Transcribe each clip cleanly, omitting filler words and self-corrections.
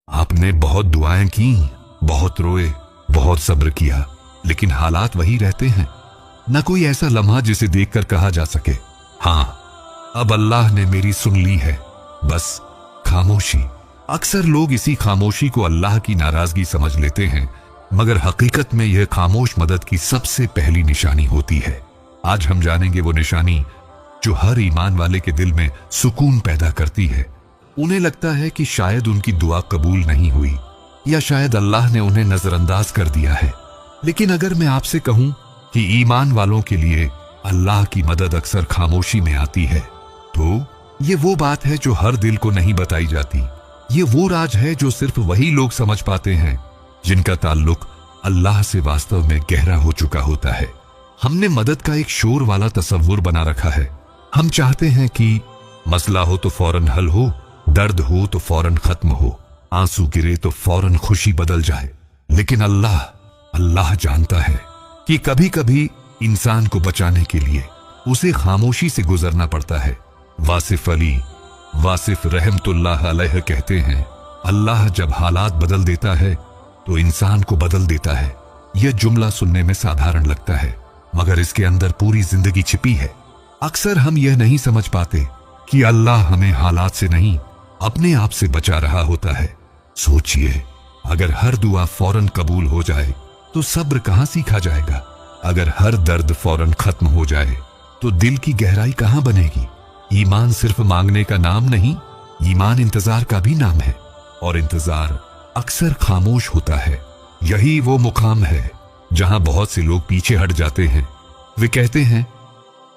आपने बहुत दुआएं की, बहुत रोए, बहुत सब्र किया, लेकिन हालात वही रहते हैं। न कोई ऐसा लम्हा जिसे देखकर कहा जा सके, हाँ अब अल्लाह ने मेरी सुन ली है। बस खामोशी। अक्सर लोग इसी खामोशी को अल्लाह की नाराजगी समझ लेते हैं, मगर हकीकत में यह खामोश मदद की सबसे पहली निशानी होती है। आज हम जानेंगे वो निशानी जो हर ईमान वाले के दिल में सुकून पैदा करती है। उन्हें लगता है कि शायद उनकी दुआ कबूल नहीं हुई, या शायद अल्लाह ने उन्हें नजरअंदाज कर दिया है। लेकिन अगर मैं आपसे कहूं कि ईमान वालों के लिए अल्लाह की मदद अक्सर खामोशी में आती है, तो ये वो बात है जो हर दिल को नहीं बताई जाती। ये वो राज है जो सिर्फ वही लोग समझ पाते हैं जिनका ताल्लुक अल्लाह से वास्तव में गहरा हो चुका होता है। हमने मदद का एक शोर वाला तस्वुर बना रखा है। हम चाहते हैं कि मसला हो तो फौरन हल हो, दर्द हो तो फौरन खत्म हो, आंसू गिरे तो फौरन खुशी बदल जाए। लेकिन अल्लाह जानता है कि कभी कभी इंसान को बचाने के लिए उसे खामोशी से गुजरना पड़ता है। वासिफ रहमतुल्लाह अलैह कहते हैं, अल्लाह जब हालात बदल देता है तो इंसान को बदल देता है। यह जुमला सुनने में साधारण लगता है, मगर इसके अंदर पूरी जिंदगी छिपी है। अक्सर हम यह नहीं समझ पाते कि अल्लाह हमें हालात से नहीं, अपने आप से बचा रहा होता है। सोचिए, अगर हर दुआ फौरन कबूल हो जाए तो सब्र कहां सीखा जाएगा? अगर हर दर्द फौरन खत्म हो जाए तो दिल की गहराई कहां बनेगी? ईमान सिर्फ मांगने का नाम नहीं, ईमान इंतजार का भी नाम है, और इंतजार अक्सर खामोश होता है। यही वो मुकाम है जहां बहुत से लोग पीछे हट जाते हैं। वे कहते हैं,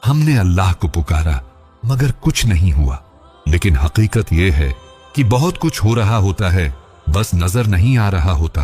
हमने अल्लाह को पुकारा मगर कुछ नहीं हुआ। लेकिन हकीकत यह है कि बहुत कुछ हो रहा होता है, बस नजर नहीं आ रहा होता।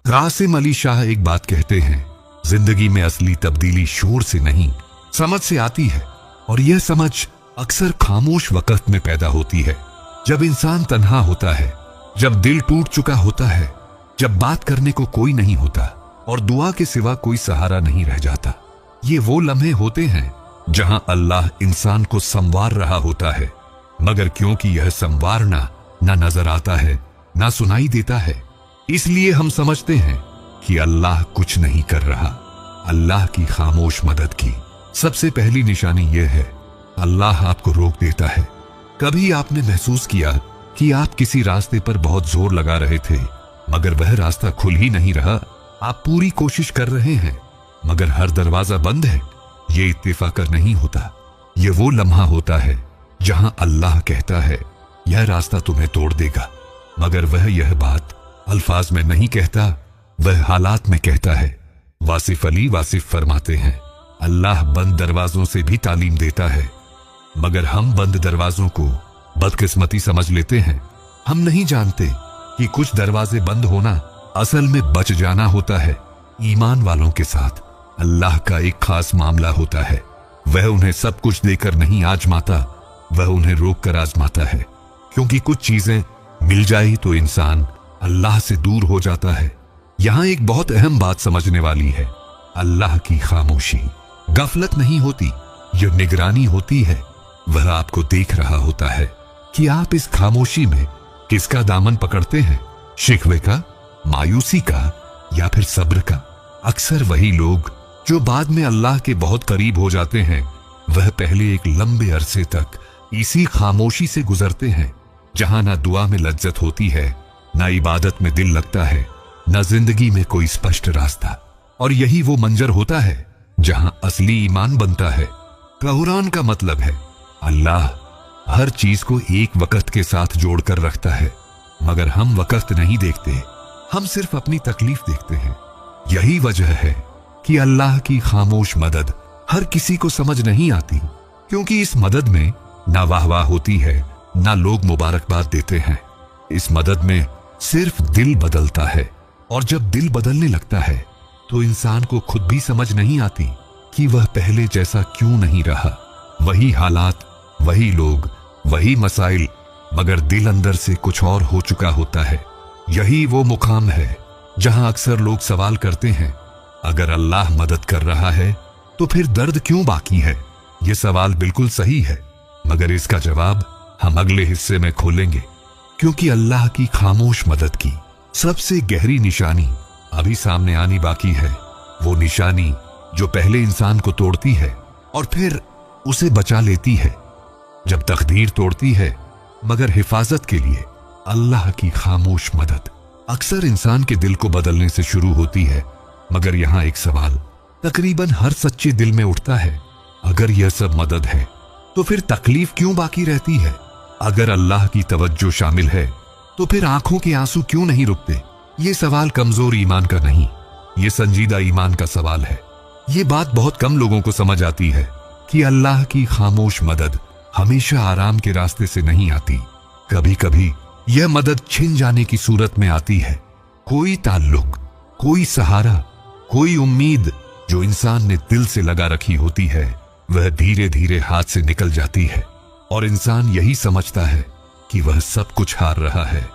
कासिम अली शाह एक बात कहते हैं, जिंदगी में असली तब्दीली शोर से नहीं, समझ से आती है। और यह समझ अक्सर खामोश वक्त में पैदा होती है, जब इंसान तन्हा होता है, जब दिल टूट चुका होता है, जब बात करने को कोई नहीं होता और दुआ के सिवा कोई सहारा नहीं रह जाता। ये वो लम्हे होते हैं जहां अल्लाह इंसान को संवार रहा होता है, मगर क्योंकि यह संवारना ना नजर आता है, ना सुनाई देता है, इसलिए हम समझते हैं कि अल्लाह कुछ नहीं कर रहा। अल्लाह की खामोश मदद की सबसे पहली निशानी यह है, अल्लाह आपको रोक देता है। कभी आपने महसूस किया कि आप किसी रास्ते पर बहुत जोर लगा रहे थे, मगर वह रास्ता खुल ही नहीं रहा? आप पूरी कोशिश कर रहे हैं, मगर हर दरवाजा बंद है। ये इत्तेफाक नहीं होता। ये वो लम्हा होता है जहां अल्लाह कहता है, यह रास्ता तुम्हें तोड़ देगा, मगर वह यह बात अल्फाज में नहीं कहता, वह हालात में कहता है। वासिफ फरमाते हैं, अल्लाह बंद दरवाजों से भी तालीम देता है, मगर हम बंद दरवाजों को बदकिस्मती समझ लेते हैं। हम नहीं जानते कि कुछ दरवाजे बंद होना असल में बच जाना होता है। ईमान वालों के साथ अल्लाह का एक खास मामला होता है। वह उन्हें सब कुछ देकर नहीं आजमाता, वह उन्हें रोक कर आजमाता है। क्योंकि कुछ चीजें मिल जाए तो इंसान अल्लाह से दूर हो जाता है। यहां एक बहुत अहम बात समझने वाली है, अल्लाह की खामोशी गफलत नहीं होती, यह निगरानी होती है। वह आपको देख रहा होता है कि आप इस खामोशी में किसका दामन पकड़ते हैं, शिकवे का, मायूसी का, या फिर सब्र का। अक्सर वही लोग जो बाद में अल्लाह के बहुत करीब हो जाते हैं, वह पहले एक लंबे अरसे तक इसी खामोशी से गुजरते हैं, जहां ना दुआ में लज्जत होती है, ना इबादत में दिल लगता है, ना जिंदगी में कोई स्पष्ट रास्ता। और यही वो मंजर होता है जहां असली ईमान बनता है। कुरान का मतलब है, अल्लाह हर चीज को एक वक्त के साथ जोड़कर रखता है, मगर हम वक्त नहीं देखते, हम सिर्फ अपनी तकलीफ देखते हैं। यही वजह है कि अल्लाह की खामोश मदद हर किसी को समझ नहीं आती, क्योंकि इस मदद में ना वाह होती है, ना लोग मुबारकबाद देते हैं। इस मदद में सिर्फ दिल बदलता है, और जब दिल बदलने लगता है तो इंसान को खुद भी समझ नहीं आती कि वह पहले जैसा क्यों नहीं रहा। वही हालात, वही लोग, वही मसाइल, मगर दिल अंदर से कुछ और हो चुका होता है। यही वो मुकाम है जहां अक्सर लोग सवाल करते हैं, अगर अल्लाह मदद कर रहा है तो फिर दर्द क्यों बाकी है? ये सवाल बिल्कुल सही है, मगर इसका जवाब हम अगले हिस्से में खोलेंगे। क्योंकि अल्लाह की खामोश मदद की सबसे गहरी निशानी अभी सामने आनी बाकी है। वो निशानी जो पहले इंसान को तोड़ती है और फिर उसे बचा लेती है। जब तकदीर तोड़ती है मगर हिफाजत के लिए अल्लाह की खामोश मदद अक्सर इंसान के दिल को बदलने से शुरू होती है। मगर यहां एक सवाल तकरीबन हर सच्चे दिल में उठता है, अगर यह सब मदद है तो फिर तकलीफ क्यों बाकी रहती है? अगर अल्लाह की तवज्जो शामिल है तो फिर आंखों के आंसू क्यों नहीं रुकते? ये सवाल कमजोर ईमान का नहीं, ये संजीदा ईमान का सवाल है। ये बात बहुत कम लोगों को समझ आती है कि अल्लाह की खामोश मदद हमेशा आराम के रास्ते से नहीं आती। कभी कभी यह मदद छिन जाने की सूरत में आती है। कोई ताल्लुक, कोई सहारा, कोई उम्मीद जो इंसान ने दिल से लगा रखी होती है वह धीरे धीरे हाथ से निकल जाती है और इंसान यही समझता है कि वह सब कुछ हार रहा है।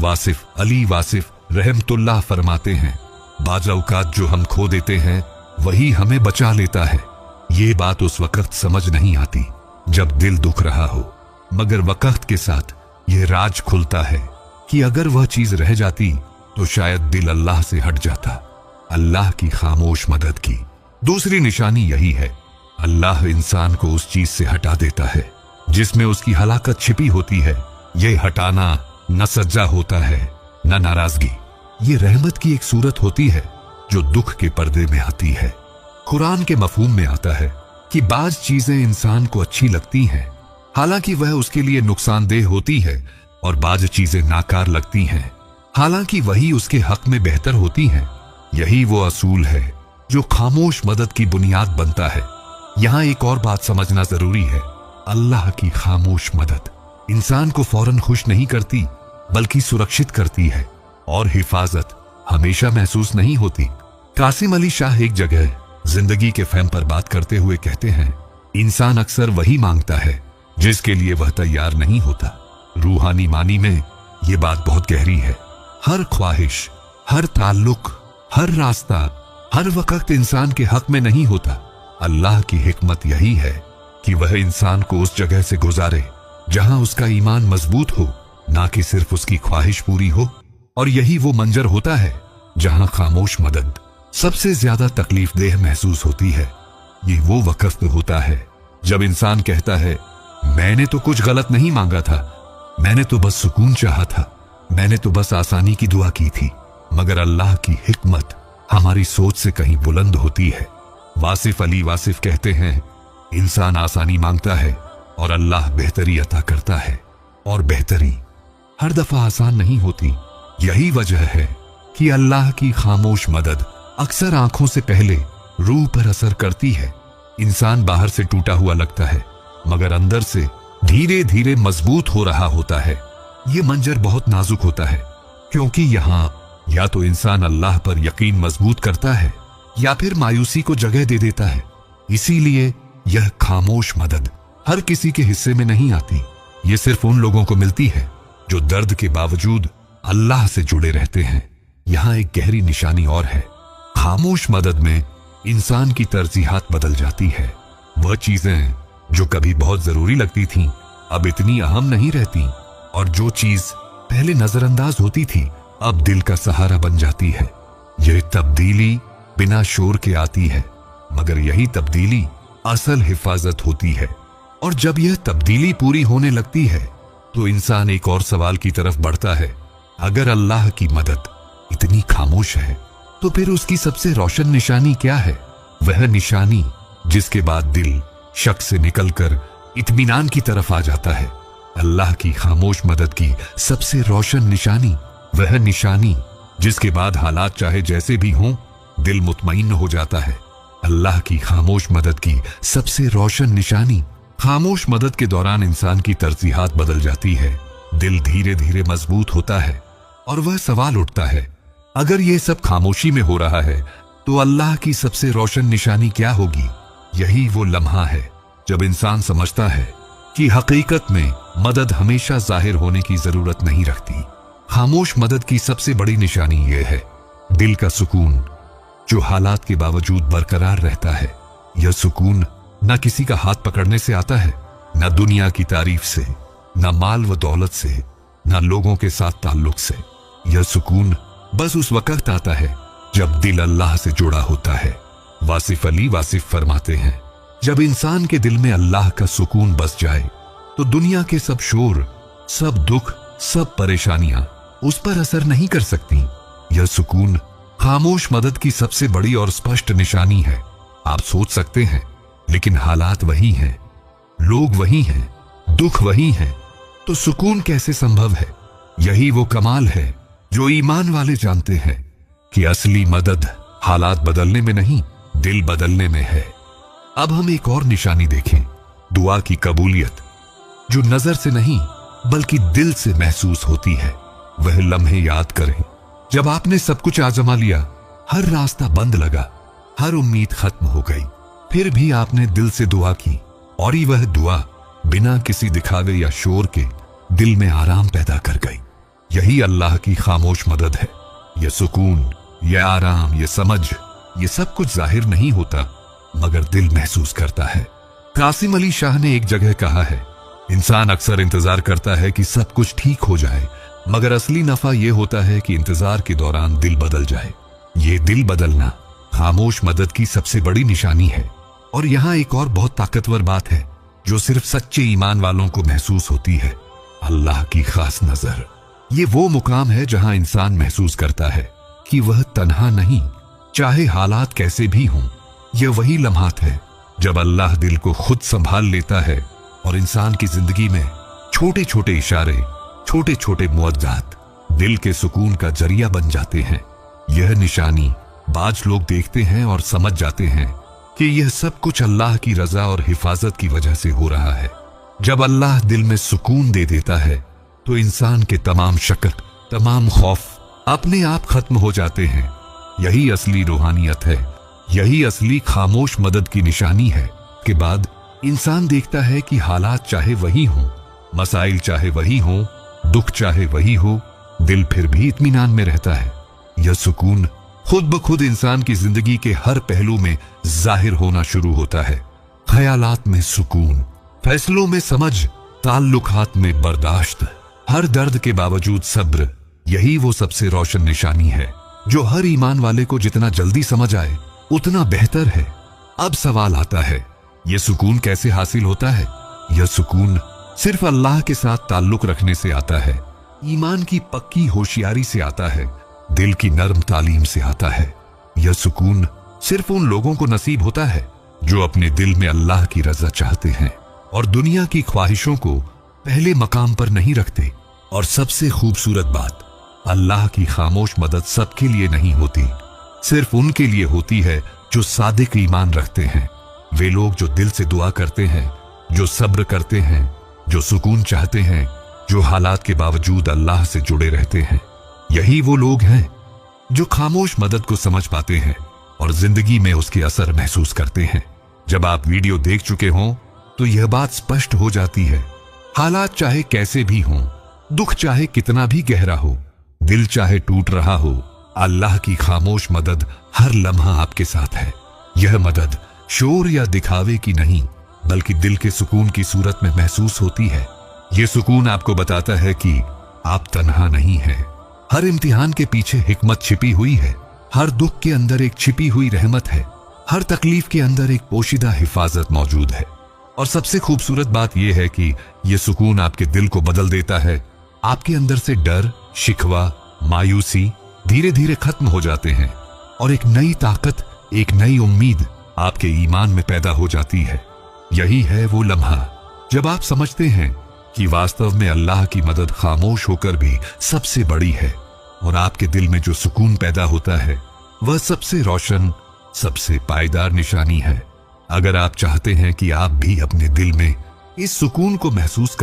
वासिफ अली वासिफ रहमतुल्लाह फरमाते हैं, बाज़ औक़ात जो हम खो देते हैं वही हमें बचा लेता है। ये बात उस वक्त समझ नहीं आती जब दिल दुख रहा हो, मगर वक्त के साथ यह राज खुलता है कि अगर वह चीज रह जाती तो शायद दिल अल्लाह से हट जाता। अल्लाह की खामोश मदद की दूसरी निशानी यही है, अल्लाह इंसान को उस चीज से हटा देता है जिसमें उसकी हलाकत छिपी होती है। ये हटाना न सज्जा होता है न नाराजगी, ये रहमत की एक सूरत होती है जो दुख के पर्दे में आती है। कुरान के मफहूम में आता है कि बाज चीजें इंसान को अच्छी लगती हैं, हालांकि वह उसके लिए नुकसानदेह होती है, और बाज चीजें नाकार लगती हैं, हालांकि वही उसके हक में बेहतर होती हैं। यही वो असूल है जो खामोश मदद की बुनियाद बनता है। यहां एक और बात समझना जरूरी है, अल्लाह की खामोश मदद इंसान को फौरन खुश नहीं करती बल्कि सुरक्षित करती है, और हिफाजत हमेशा महसूस नहीं होती। कासिम अली शाह एक जगह जिंदगी के फहम पर बात करते हुए कहते हैं, इंसान अक्सर वही मांगता है जिसके लिए वह तैयार नहीं होता। रूहानी मानी में ये बात बहुत गहरी है। हर ख्वाहिश, हर ताल्लुक, हर रास्ता हर वक्त इंसान के हक में नहीं होता। अल्लाह की हिकमत यही है कि वह इंसान को उस जगह से गुजारे जहां उसका ईमान मजबूत हो, ना कि सिर्फ उसकी ख्वाहिश पूरी हो। और यही वो मंजर होता है जहां खामोश मदद सबसे ज्यादा तकलीफ देह महसूस होती है। ये वो वक्त होता है जब इंसान कहता है, मैंने तो कुछ गलत नहीं मांगा था, मैंने तो बस सुकून चाहा था, मैंने तो बस आसानी की दुआ की थी। मगर अल्लाह की हिकमत हमारी सोच से कहीं बुलंद होती है। वासिफ अली वासिफ कहते हैं, इंसान आसानी मांगता है और अल्लाह बेहतरी अता करता है, और बेहतरी हर दफा आसान नहीं होती। यही वजह है कि अल्लाह की खामोश मदद अक्सर आंखों से पहले रूह पर असर करती है। इंसान बाहर से टूटा हुआ लगता है मगर अंदर से धीरे धीरे मजबूत हो रहा होता है। ये मंजर बहुत नाजुक होता है, क्योंकि यहाँ या तो इंसान अल्लाह पर यकीन मजबूत करता है या फिर मायूसी को जगह दे देता है। इसीलिए यह खामोश मदद हर किसी के हिस्से में नहीं आती। ये सिर्फ उन लोगों को मिलती है जो दर्द के बावजूद अल्लाह से जुड़े रहते हैं। यहाँ एक गहरी निशानी और है, खामोश मदद में इंसान की तरजीहात बदल जाती है। वह चीजें जो कभी बहुत जरूरी लगती थीं, अब इतनी अहम नहीं रहती, और जो चीज पहले नजरअंदाज होती थी अब दिल का सहारा बन जाती है। यह तब्दीली बिना शोर के आती है, मगर यही तब्दीली असल हिफाजत होती है। और जब यह तब्दीली पूरी होने लगती है तो इंसान एक और सवाल की तरफ बढ़ता है, अगर अल्लाह की मदद इतनी खामोश है तो फिर उसकी सबसे रोशन निशानी क्या है? वह निशानी जिसके बाद दिल शक से निकलकर इत्मीनान की तरफ आ जाता है। अल्लाह की खामोश मदद की सबसे रोशन निशानी वह निशानी जिसके बाद हालात चाहे जैसे भी हों, दिल मुतमईन हो जाता है। अल्लाह की खामोश मदद की सबसे रोशन निशानी, खामोश मदद के दौरान इंसान की तरजीहात बदल जाती है, दिल धीरे धीरे मजबूत होता है, और वह सवाल उठता है, अगर ये सब खामोशी में हो रहा है तो अल्लाह की सबसे रोशन निशानी क्या होगी? यही वो लम्हा है जब इंसान समझता है कि हकीकत में मदद हमेशा जाहिर होने की जरूरत नहीं रखती। खामोश मदद की सबसे बड़ी निशानी यह है, दिल का सुकून जो हालात के बावजूद बरकरार रहता है। यह सुकून न किसी का हाथ पकड़ने से आता है, न दुनिया की तारीफ से, न माल व दौलत से, ना लोगों के साथ ताल्लुक से। यह सुकून बस उस वक्त आता है जब दिल अल्लाह से जुड़ा होता है। वासिफ अली वासिफ फरमाते हैं, जब इंसान के दिल में अल्लाह का सुकून बस जाए तो दुनिया के सब शोर, सब दुख, सब परेशानियां उस पर असर नहीं कर सकती। यह सुकून खामोश मदद की सबसे बड़ी और स्पष्ट निशानी है। आप सोच सकते हैं, लेकिन हालात वही हैं, लोग वही हैं, दुख वही हैं, तो सुकून कैसे संभव है? यही वो कमाल है जो ईमान वाले जानते हैं कि असली मदद हालात बदलने में नहीं, दिल बदलने में है। अब हम एक और निशानी देखें, दुआ की कबूलियत, जो नजर से नहीं बल्कि दिल से महसूस होती है। वह लम्हे याद करें जब आपने सब कुछ आजमा लिया, हर रास्ता बंद लगा, हर उम्मीद खत्म हो गई, फिर भी आपने दिल से दुआ की और ही वह दुआ बिना किसी दिखावे या शोर के दिल में आराम पैदा कर गई। यही अल्लाह की खामोश मदद है। यह सुकून, यह आराम, यह समझ, यह सब कुछ जाहिर नहीं होता मगर दिल महसूस करता है। कासिम अली शाह ने एक जगह कहा है, इंसान अक्सर इंतजार करता है कि सब कुछ ठीक हो जाए, मगर असली नफा यह होता है कि इंतजार के दौरान दिल बदल जाए। ये दिल बदलना खामोश मदद की सबसे बड़ी निशानी है। और यहां एक और बहुत ताकतवर बात है जो सिर्फ सच्चे ईमान वालों को महसूस होती है, अल्लाह की खास नजर। ये वो मुकाम है जहां इंसान महसूस करता है कि वह तन्हा नहीं, चाहे हालात कैसे भी हों। यह वही लम्हात है जब अल्लाह दिल को खुद संभाल लेता है और इंसान की जिंदगी में छोटे छोटे इशारे, छोटे छोटे मुअज्जात दिल के सुकून का जरिया बन जाते हैं। यह निशानी बाज लोग देखते हैं और समझ जाते हैं कि यह सब कुछ अल्लाह की रजा और हिफाजत की वजह से हो रहा है। जब अल्लाह दिल में सुकून दे देता है तो इंसान के तमाम शक, तमाम खौफ अपने आप खत्म हो जाते हैं। यही असली रूहानियत है, यही असली खामोश मदद की निशानी है। के बाद इंसान देखता है कि हालात चाहे वही हों, मसाइल चाहे वही हों, दुख चाहे वही हो, दिल फिर भी इत्मीनान में रहता है। यह सुकून खुद ब खुद इंसान की जिंदगी के हर पहलू में जाहिर होना शुरू होता है। ख्यालात में सुकून, फैसलों में समझ, ताल्लुकात में बर्दाश्त, हर दर्द के बावजूद सब्र। यही वो सबसे रोशन निशानी है जो हर ईमान वाले को जितना जल्दी समझ आए उतना बेहतर है। अब सवाल आता है, यह सुकून कैसे हासिल होता है? यह सुकून सिर्फ अल्लाह के साथ ताल्लुक रखने से आता है, ईमान की पक्की होशियारी से आता है, दिल की नर्म तालीम से आता है। यह सुकून सिर्फ उन लोगों को नसीब होता है जो अपने दिल में अल्लाह की रजा चाहते हैं और दुनिया की ख्वाहिशों को पहले मकाम पर नहीं रखते। और सबसे खूबसूरत बात, अल्लाह की खामोश मदद सबके लिए नहीं होती, सिर्फ उनके लिए होती है जो सादिक ईमान रखते हैं। वे लोग जो दिल से दुआ करते हैं, जो सब्र करते हैं, जो सुकून चाहते हैं, जो हालात के बावजूद अल्लाह से जुड़े रहते हैं। यही वो लोग हैं जो खामोश मदद को समझ पाते हैं और जिंदगी में उसके असर महसूस करते हैं। जब आप वीडियो देख चुके हों तो यह बात स्पष्ट हो जाती है, हालात चाहे कैसे भी हों, दुख चाहे कितना भी गहरा हो, दिल चाहे टूट रहा हो, अल्लाह की खामोश मदद हर लम्हा आपके साथ है। यह मदद शोर या दिखावे की नहीं बल्कि दिल के सुकून की सूरत में महसूस होती है। यह सुकून आपको बताता है कि आप तन्हा नहीं हैं। हर इम्तिहान के पीछे हिकमत छिपी हुई है, हर दुख के अंदर एक छिपी हुई रहमत है, हर तकलीफ के अंदर एक पोशीदा हिफाजत मौजूद है। और सबसे खूबसूरत बात यह है कि यह सुकून आपके दिल को बदल देता है। आपके अंदर से डर, शिकवा, मायूसी धीरे धीरे खत्म हो जाते हैं और एक नई ताकत, एक नई उम्मीद आपके ईमान में पैदा हो जाती है। यही है वो लम्हा जब आप समझते हैं कि वास्तव में अल्लाह की मदद खामोश होकर भी सबसे बड़ी है और आपके दिल में जो सुकून पैदा होता है वह सबसे रोशन, सबसे पायदार निशानी है। अगर आप चाहते हैं कि आप भी अपने दिल में इस सुकून को महसूस